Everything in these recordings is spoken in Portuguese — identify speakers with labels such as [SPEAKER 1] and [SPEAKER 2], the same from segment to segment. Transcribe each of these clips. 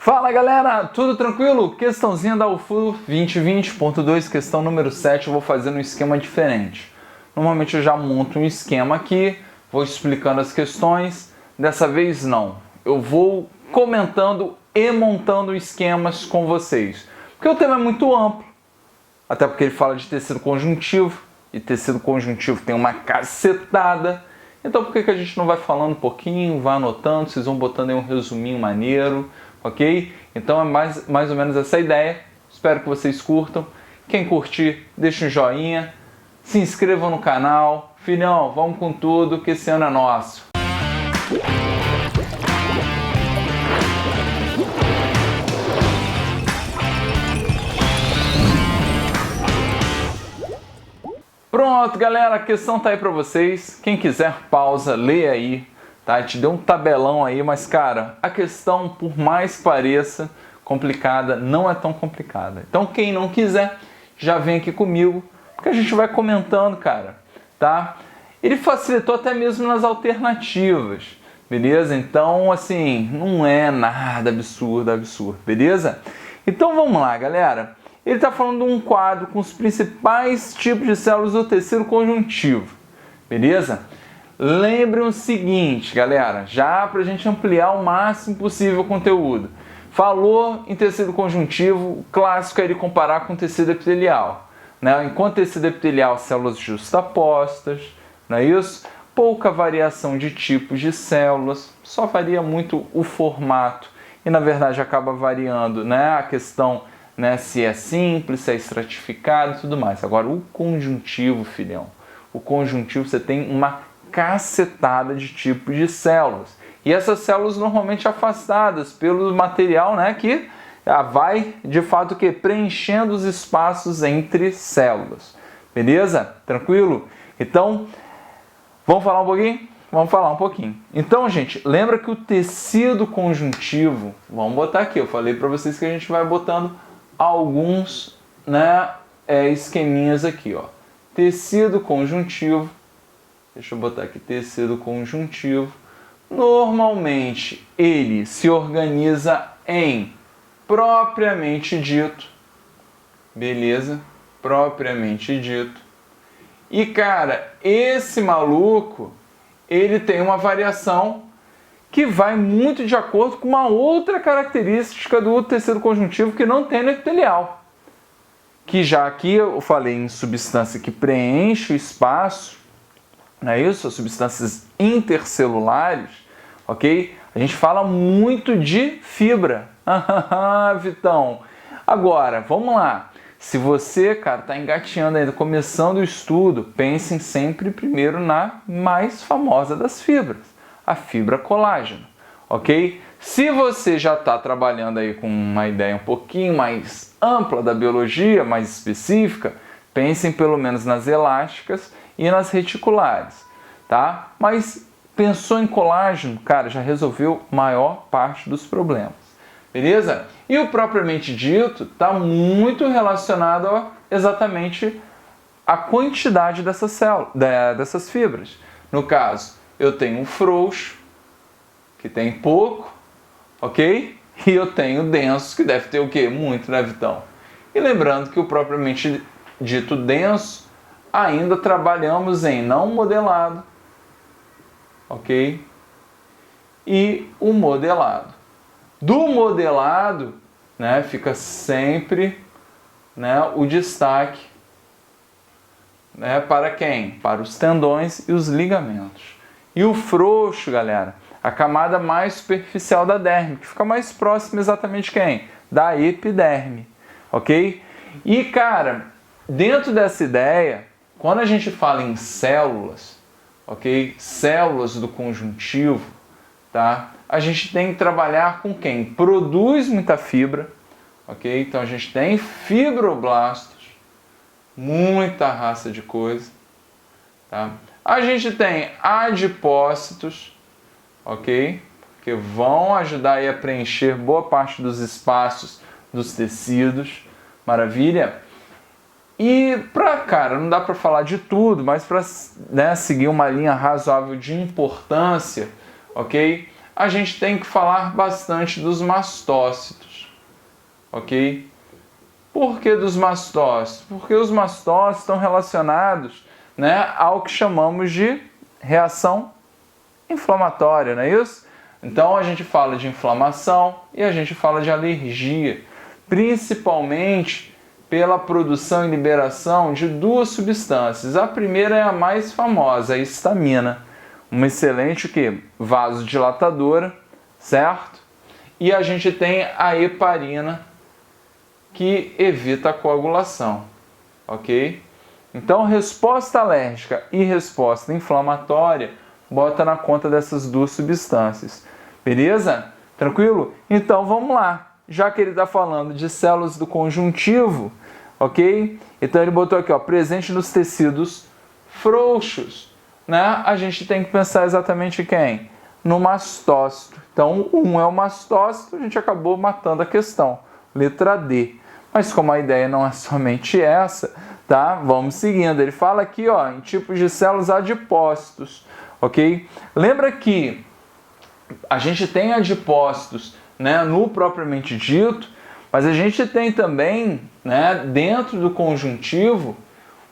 [SPEAKER 1] Fala galera, tudo tranquilo? Questãozinha da UFU 2020.2, questão número 7, eu vou fazer um esquema diferente. Normalmente eu já monto um esquema aqui, vou explicando as questões, dessa vez não. Eu vou comentando e montando esquemas com vocês. Porque o tema é muito amplo, até porque ele fala de tecido conjuntivo, e tecido conjuntivo tem uma cacetada. Então por que a gente não vai falando um pouquinho, vai anotando, vocês vão botando aí um resuminho maneiro, ok? Então é mais ou menos essa ideia. Espero que vocês curtam. Quem curtir, deixa um joinha, se inscrevam no canal. Filhão, vamos com tudo que esse ano é nosso. Pronto, galera, a questão tá aí pra vocês. Quem quiser, pausa, lê aí, tá? Te deu um tabelão aí, mas, cara, a questão, por mais que pareça complicada, não é tão complicada. Então, quem não quiser, já vem aqui comigo, porque a gente vai comentando, cara, tá? Ele facilitou até mesmo nas alternativas, beleza? Então, assim, não é nada absurdo, beleza? Então, vamos lá, galera. Ele está falando de um quadro com os principais tipos de células do tecido conjuntivo, beleza? Lembrem o seguinte, galera, já para a gente ampliar o máximo possível o conteúdo. Falou em tecido conjuntivo, o clássico é ele comparar com tecido epitelial, né? Enquanto tecido epitelial, células justapostas, não é isso? Pouca variação de tipos de células, só varia muito o formato e na verdade acaba variando, né, a questão, né, se é simples, se é estratificado e tudo mais. Agora, o conjuntivo, filhão, o conjuntivo você tem uma cacetada de tipos de células. E essas células normalmente afastadas pelo material, né, que vai, de fato, que preenchendo os espaços entre células. Beleza? Tranquilo? Então, vamos falar um pouquinho? Vamos falar um pouquinho. Então, gente, lembra que o tecido conjuntivo, vamos botar aqui, eu falei para vocês que a gente vai botando alguns, né, esqueminhas aqui, ó. Tecido conjuntivo, deixa eu botar aqui, tecido conjuntivo, normalmente ele se organiza em propriamente dito, beleza? Propriamente dito. E, cara, esse maluco, ele tem uma variação que vai muito de acordo com uma outra característica do tecido conjuntivo que não tem no epitelial. Que já aqui eu falei em substância que preenche o espaço, não é isso? As substâncias intercelulares, ok? A gente fala muito de fibra. Vitão. Agora, vamos lá. Se você, cara, está engateando ainda, começando o estudo, pensem sempre primeiro na mais famosa das fibras, a fibra colágeno, ok? Se você já está trabalhando aí com uma ideia um pouquinho mais ampla da biologia, mais específica, pensem pelo menos nas elásticas e nas reticulares, tá? Mas pensou em colágeno, cara, já resolveu a maior parte dos problemas, beleza? E o propriamente dito está muito relacionado exatamente à quantidade dessas células, dessas fibras. No caso, eu tenho um frouxo, que tem pouco, ok? E eu tenho denso, que deve ter o quê? Muito, né, Vitão? E lembrando que o propriamente dito denso, ainda trabalhamos em não modelado, ok? E o modelado. Do modelado, né, fica sempre, né, o destaque, né, para quem? Para os tendões e os ligamentos. E o frouxo, galera, a camada mais superficial da derme, que fica mais próxima exatamente de quem? Da epiderme, ok? E, cara, dentro dessa ideia, quando a gente fala em células, ok? Células do conjuntivo, tá? A gente tem que trabalhar com quem? Produz muita fibra, ok? Então a gente tem fibroblastos, muita raça de coisa, tá? A gente tem adipócitos, ok? Que vão ajudar aí a preencher boa parte dos espaços dos tecidos, maravilha? E cara, não dá para falar de tudo, mas para, né, seguir uma linha razoável de importância, ok? a gente tem que falar bastante dos mastócitos, ok? Por que dos mastócitos? Porque os mastócitos estão relacionados, né, ao que chamamos de reação inflamatória, não é isso? Então a gente fala de inflamação e a gente fala de alergia, principalmente pela produção e liberação de duas substâncias. A primeira é a mais famosa, a histamina, uma excelente vasodilatadora, certo? E a gente tem a heparina, que evita a coagulação, ok? Então, resposta alérgica e resposta inflamatória, bota na conta dessas duas substâncias, beleza? Tranquilo? Então, vamos lá. Já que ele está falando de células do conjuntivo, ok? Então, ele botou aqui, ó, presente nos tecidos frouxos, né? A gente tem que pensar exatamente quem? No mastócito. Então, um é o mastócito, a gente acabou matando a questão. Letra D. Mas como a ideia não é somente essa, tá? Vamos seguindo. Ele fala aqui, ó, em tipos de células adipócitos, ok? Lembra que a gente tem adipócitos, né, no propriamente dito, mas a gente tem também, né, dentro do conjuntivo,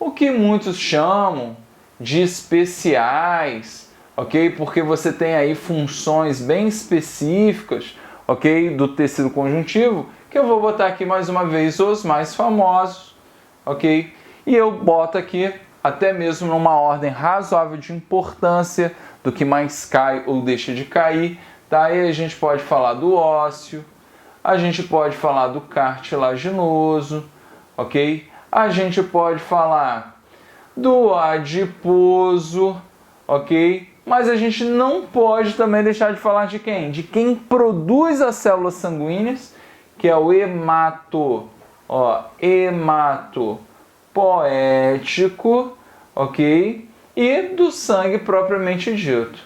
[SPEAKER 1] o que muitos chamam de especiais, ok? Porque você tem aí funções bem específicas, ok, do tecido conjuntivo, que eu vou botar aqui mais uma vez os mais famosos, ok? E eu boto aqui até mesmo numa ordem razoável de importância do que mais cai ou deixa de cair, tá? Aí a gente pode falar do ósseo, a gente pode falar do cartilaginoso, ok? A gente pode falar do adiposo, ok? Mas a gente não pode também deixar de falar de quem? De quem produz as células sanguíneas, que é o hematopoético, ok? E do sangue propriamente dito.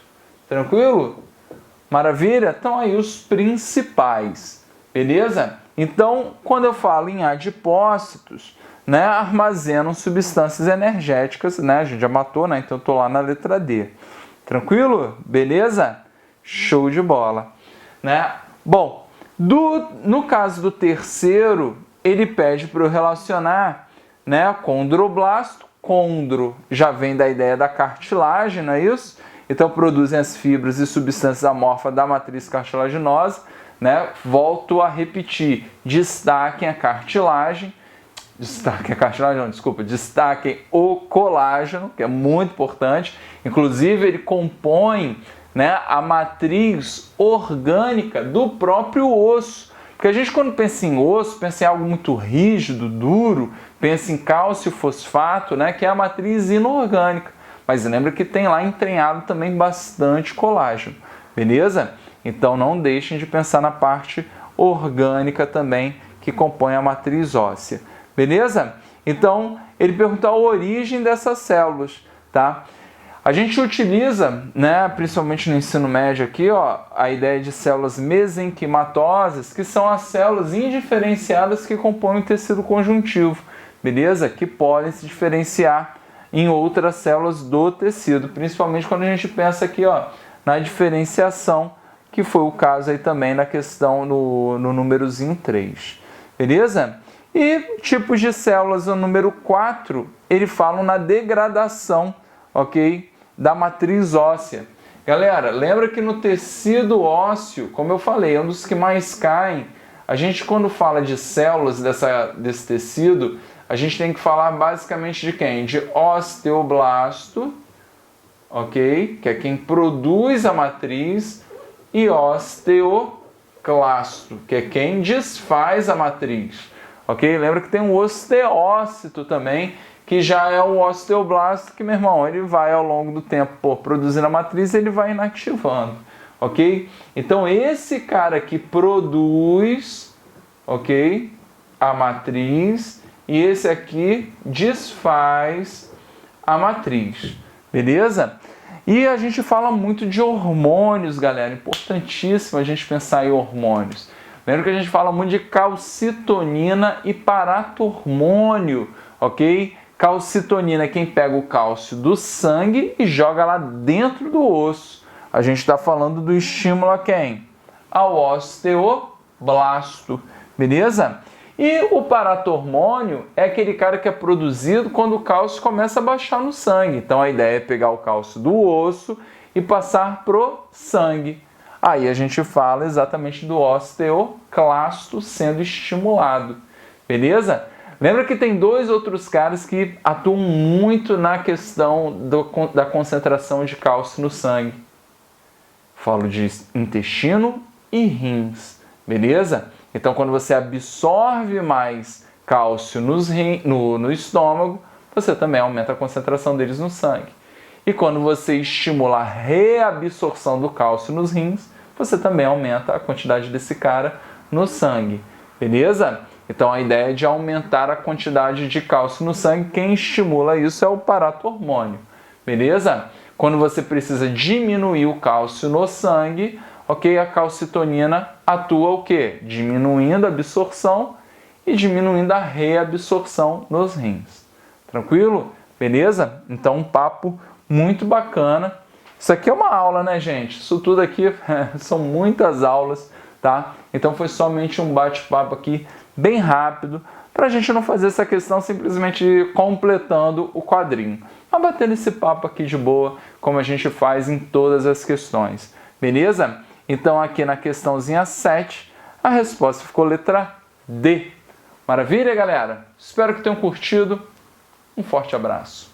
[SPEAKER 1] Tranquilo? Maravilha? Então aí os principais, beleza? Então, quando eu falo em adipócitos, né, armazenam substâncias energéticas, né? A gente já matou, né? Então eu tô lá na letra D. Tranquilo? Beleza? Show de bola, né? Bom, no caso do terceiro, ele pede para eu relacionar, né, condroblasto. Condro já vem da ideia da cartilagem, não é isso? Então produzem as fibras e substâncias amorfas da matriz cartilaginosa, né? Volto a repetir, destaquem a cartilagem, destaquem o colágeno, que é muito importante. Inclusive ele compõe, né, a matriz orgânica do próprio osso. Porque a gente, quando pensa em osso, pensa em algo muito rígido, duro, pensa em cálcio fosfato, né, que é a matriz inorgânica. Mas lembra que tem lá entranhado também bastante colágeno, beleza? Então não deixem de pensar na parte orgânica também, que compõe a matriz óssea, beleza? Então ele perguntou a origem dessas células, tá? A gente utiliza, né, principalmente no ensino médio aqui, ó, a ideia de células mesenquimatosas, que são as células indiferenciadas que compõem o tecido conjuntivo, beleza? Que podem se diferenciar em outras células do tecido, principalmente quando a gente pensa aqui, ó, na diferenciação, que foi o caso aí também na questão no númerozinho 3, beleza? E tipos de células, o número 4, ele fala na degradação, ok? Da matriz óssea. Galera, lembra que no tecido ósseo, como eu falei, é um dos que mais caem. A gente, quando fala de células desse tecido, a gente tem que falar basicamente de quem? De osteoblasto, ok? Que é quem produz a matriz, e osteoclasto, que é quem desfaz a matriz, ok? Lembra que tem um osteócito também, que já é o osteoblasto, que, meu irmão, ele vai ao longo do tempo produzindo a matriz, ele vai inativando, ok? Então, esse cara que produz, ok, a matriz, e esse aqui desfaz a matriz, beleza? E a gente fala muito de hormônios, galera, importantíssimo a gente pensar em hormônios. Lembra que a gente fala muito de calcitonina e paratormônio, ok? Calcitonina é quem pega o cálcio do sangue e joga lá dentro do osso. A gente está falando do estímulo a quem? Ao osteoblasto, beleza? E o paratormônio é aquele cara que é produzido quando o cálcio começa a baixar no sangue. Então a ideia é pegar o cálcio do osso e passar pro sangue. Aí a gente fala exatamente do osteoclasto sendo estimulado, beleza? Lembra que tem dois outros caras que atuam muito na questão da concentração de cálcio no sangue. Falo de intestino e rins, beleza? Então, quando você absorve mais cálcio no estômago, você também aumenta a concentração deles no sangue. E quando você estimula a reabsorção do cálcio nos rins, você também aumenta a quantidade desse cara no sangue, beleza? Então, a ideia é de aumentar a quantidade de cálcio no sangue. Quem estimula isso é o paratormônio, beleza? Quando você precisa diminuir o cálcio no sangue, ok? A calcitonina atua o quê? Diminuindo a absorção e diminuindo a reabsorção nos rins. Tranquilo? Beleza? Então, um papo muito bacana. Isso aqui é uma aula, né, gente? Isso tudo aqui são muitas aulas, tá? Então, foi somente um bate-papo aqui bem rápido, para a gente não fazer essa questão simplesmente completando o quadrinho. Mas batendo esse papo aqui de boa, como a gente faz em todas as questões. Beleza? Então aqui na questãozinha 7, a resposta ficou letra D. Maravilha, galera? Espero que tenham curtido. Um forte abraço.